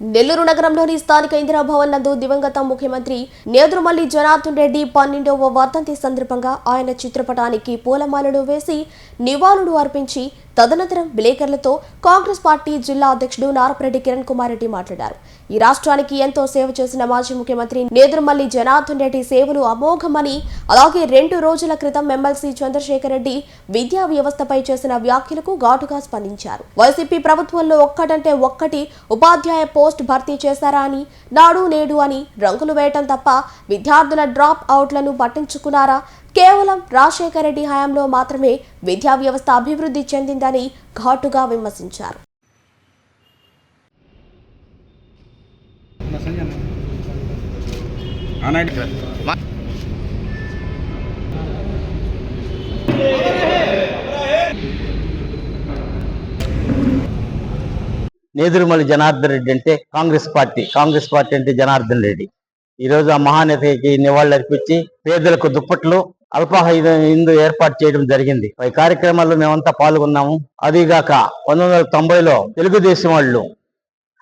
నెల్లూరు నగరంలోని స్థానిక ఇందిరాభవన్ నందు దివంగత ముఖ్యమంత్రి నేదురుమల్లి జనార్దన్ రెడ్డి 12వ వర్ధంతి సందర్భంగా ఆయన చిత్రపటానికి పూలమాలలు వేసి నివాళులు అర్పించి తదనంతరం విలేకరులతో కాంగ్రెస్ పార్టీ జిల్లా అధ్యక్షుడు నారపరెడ్డి కిరణ్ కుమార్ రెడ్డి మాట్లాడారు. ఈ రాష్ట్రానికి ఎంతో సేవ చేసిన మాజీ ముఖ్యమంత్రి నేదురుమల్లి జనార్దన్ రెడ్డి సేవలు అమోఘమని, అలాగే 2 రోజుల క్రితం ఎమ్మెల్సీ చంద్రశేఖర్ రెడ్డి విద్యా వ్యవస్థపై చేసిన వ్యాఖ్యలకు ఘాటుగా స్పందించారు. వైసీపీ ప్రభుత్వంలో ఒక్కటంటే ఒక్కటి ఉపాధ్యాయ పోస్ట్ భర్తీ చేశారా అని, నాడు నేడు అని రంగులు వేయటం తప్ప విద్యార్థుల డ్రాప్ అవుట్లను పట్టించుకున్నారా? కేవలం రాజశేఖర రెడ్డి హయాంలో మాత్రమే విద్యా వ్యవస్థ అభివృద్ధి చెందిందని ఘాటుగా విమర్శించారు. నేదురుమల్లి జనార్దన్ రెడ్డి అంటే కాంగ్రెస్ పార్టీ అంటే జనార్దన్ రెడ్డి. ఈ రోజు ఆ మహానేతకి నివాళులర్పించి పేదలకు దుప్పట్లు, అల్పాహార విందు ఏర్పాటు చేయడం జరిగింది. ఈ కార్యక్రమాల్లో మేమంతా పాల్గొన్నాము. అదిగాక 1990లో తెలుగుదేశం వాళ్ళు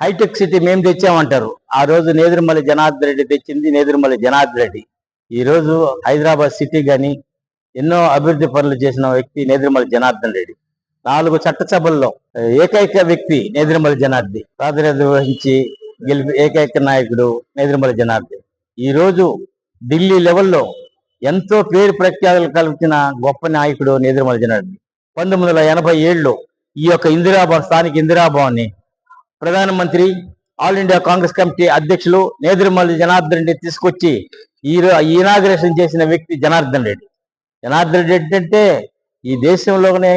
హైటెక్ సిటీ మేము తెచ్చామంటారు. ఆ రోజు నేదురుమల్లి జనార్దన్ రెడ్డి తెచ్చింది నేదురుమల్లి జనార్దన్ రెడ్డి. ఈ రోజు హైదరాబాద్ సిటీ గాని ఎన్నో అభివృద్ధి పనులు చేసిన వ్యక్తి నేదురుమల్లి జనార్దన్ రెడ్డి. 4 చట్టసభల్లో ఏకైక వ్యక్తి నేదురుమల్లి జనార్దన్. ప్రాతినిధ్యం వహించి గెలిపి ఏకైక నాయకుడు నేదురుమల్లి జనార్దన్. ఈ రోజు ఢిల్లీ లెవెల్లో ఎంతో పేరు ప్రఖ్యాతులు కల్పించిన గొప్ప నాయకుడు నేదురుమల్లి జనార్దన్. 1987లో ఈ యొక్క స్థానిక ఇందిరాభవన్ని ప్రధానమంత్రి ఆల్ ఇండియా కాంగ్రెస్ కమిటీ అధ్యక్షులు నేదురుమల్లి జనార్దన్ రెడ్డి తీసుకొచ్చి ఇనాగ్రేషన్ చేసిన వ్యక్తి జనార్దన్ రెడ్డి. జనార్దన్ రెడ్డి అంటే ఈ దేశంలోనే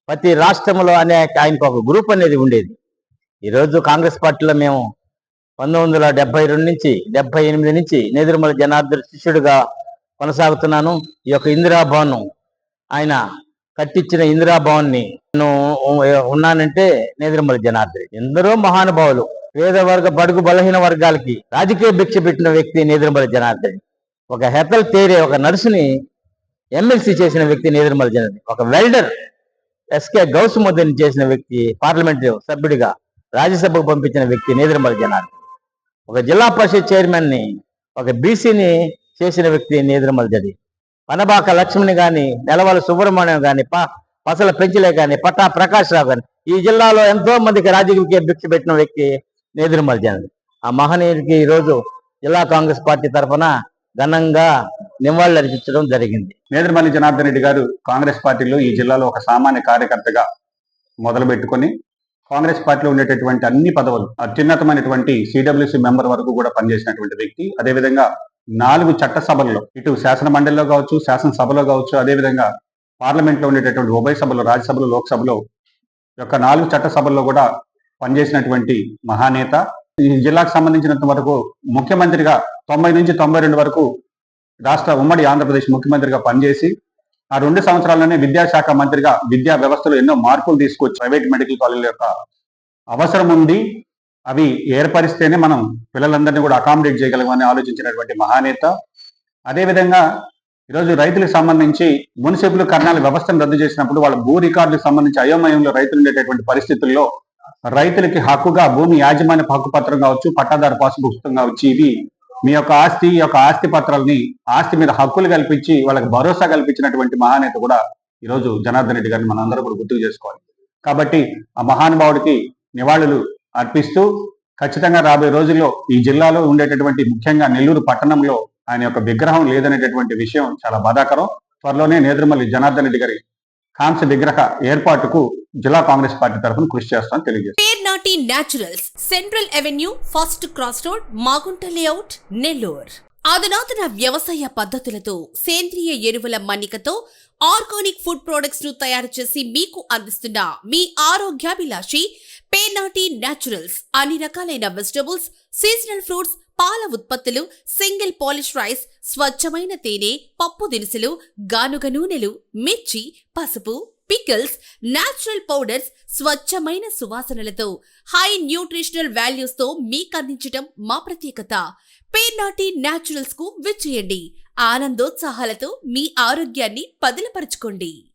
ప్రతి రాష్ట్రంలో ఆయనకు ఒక గ్రూప్ అనేది ఉండేది. ఈరోజు కాంగ్రెస్ పార్టీలో మేము 1972 నుంచి 78 నుంచి నేదురుమల్లి జనార్దన్ శిష్యుడిగా కొనసాగుతున్నాను. ఈ యొక్క ఇందిరాభవన్ ఆయన కట్టించిన ఇందిరాభవన్ని నేను ఉన్నానంటే నేదురుమల్లి జనార్దన్. ఎందరో మహానుభావులు పేదవర్గ బడుగు బలహీన వర్గాలకి రాజకీయ భిక్ష పెట్టిన వ్యక్తి నేదురుమల్లి జనార్దన్. ఒక హెతల్ తేరే ఒక నర్సుని ఎమ్మెల్సీ చేసిన వ్యక్తి నేదురుమల్లి జనార్దన్. ఒక వెల్డర్ ఎస్కే గౌసుముద్దీని చేసిన వ్యక్తి, పార్లమెంట్ సభ్యుడిగా రాజ్యసభకు పంపించిన వ్యక్తి నేదురుమల్లి జనార్దన్. ఒక జిల్లా పరిషత్ చైర్మన్ ని, ఒక బీసీని చేసిన వ్యక్తి నేదురుమల్లి జనార్దన్. పనబాక లక్ష్మిని గాని, నెలవల సుబ్రహ్మణ్యం గాని, పసల పెంచలే గాని, పట్టా ప్రకాష్ రావు గాని ఈ జిల్లాలో ఎంతో మందికి రాజకీయ భిక్ష పెట్టిన వ్యక్తి నేదురుమల్లి జనార్దన్. ఆ మహనీయుడికి ఈరోజు జిల్లా కాంగ్రెస్ పార్టీ తరఫున ఘనంగా నివాళులర్పించడం జరిగింది. నేదురుమల్లి జనార్దన్ రెడ్డి గారు కాంగ్రెస్ పార్టీలో ఈ జిల్లాలో ఒక సామాన్య కార్యకర్తగా మొదలు పెట్టుకొని కాంగ్రెస్ పార్టీలో ఉండేటటువంటి అన్ని పదవులు, అత్యున్నతమైనటువంటి సిడబ్ల్యూసి మెంబర్ వరకు కూడా పనిచేసినటువంటి వ్యక్తి. అదేవిధంగా 4 చట్టసభల్లో, ఇటు శాసన మండలిలో కావచ్చు, శాసనసభలో కావచ్చు, అదేవిధంగా పార్లమెంట్లో ఉండేటటువంటి ఉభయ సభలో, రాజ్యసభలో, లోక్సభలో యొక్క 4 చట్టసభల్లో కూడా పనిచేసినటువంటి మహానేత. ఈ జిల్లాకు సంబంధించినంత వరకు ముఖ్యమంత్రిగా 90 నుంచి 92 వరకు రాష్ట్ర ఉమ్మడి ఆంధ్రప్రదేశ్ ముఖ్యమంత్రిగా పనిచేసి ఆ 2 సంవత్సరాల్లోనే విద్యాశాఖ మంత్రిగా విద్యా వ్యవస్థలో ఎన్నో మార్పులు తీసుకొచ్చి ప్రైవేట్ మెడికల్ కాలేజీల యొక్క అవసరం ఉంది, అవి ఏర్పరిస్తేనే మనం పిల్లలందరినీ కూడా అకామిడేట్ చేయగలమని ఆలోచించినటువంటి మహానేత. అదేవిధంగా ఈరోజు రైతులకు సంబంధించి మున్సిపల్ కర్ణాల వ్యవస్థను రద్దు చేసినప్పుడు వాళ్ళ భూ రికార్డులకు సంబంధించి అయోమయంలో రైతులు ఉండేటటువంటి పరిస్థితుల్లో రైతులకి హక్కుగా భూమి యాజమాన్య హక్కు పత్రం కావచ్చు, పట్టాదారు పాసు పుస్తకం కావచ్చు, ఇవి మీ యొక్క ఆస్తి, ఈ యొక్క ఆస్తి పత్రాలని ఆస్తి మీద హక్కులు కల్పించి వాళ్ళకి భరోసా కల్పించినటువంటి మహానేత కూడా ఈరోజు జనార్దన్ రెడ్డి గారిని మనం అందరూ కూడా గుర్తుకు చేసుకోవాలి. కాబట్టి ఆ మహానుభావుడికి నివాళులు అర్పిస్తూ ఖచ్చితంగా రాబోయే రోజుల్లో ఈ జిల్లాలో ఉండేటటువంటి ముఖ్యంగా నెల్లూరు పట్టణంలో ఆయన యొక్క విగ్రహం లేదనేటటువంటి విషయం చాలా బాధాకరం. త్వరలోనే నేదురుమల్లి జనార్దన్ రెడ్డి గారి కాంస్య విగ్రహ ఏర్పాటుకు జిల్లా కాంగ్రెస్ పార్టీ తరఫున కృషి చేస్తామని తెలియజేస్తారు. Pernati naturals, central avenue, first cross road, Magunta layout, Nellore. అధునాతన వ్యవసాయ పద్ధతులతో సేంద్రియ ఎరువుల మన్నికతో ఆర్గానిక్ ఫుడ్ ప్రొడక్ట్స్ ను తయారు చేసి మీకు అందిస్తున్న మీ ఆరోగ్యాభిలాషి పేర్నాటి న్యాచురల్స్. అన్ని రకాలైన వెజిటబుల్స్, సీజనల్ ఫ్రూట్స్, పాల ఉత్పత్తులు, సింగిల్ పాలిష్ రైస్, స్వచ్ఛమైన తేనె, పప్పు దినుసులు, గానుగ నూనెలు, మిర్చి, పసుపు, పికిల్స్, నేచురల్ పౌడర్స్, స్వచ్ఛమైన సువాసనలతో హై న్యూట్రిషనల్ వాల్యూస్ తో మీకందించటం మా ప్రత్యేకత. పేర్నాటి న్యాచురల్స్ కు విచ్చేయండి. ఆనందోత్సాహాలతో మీ ఆరోగ్యాన్ని పదిలపరచుకోండి.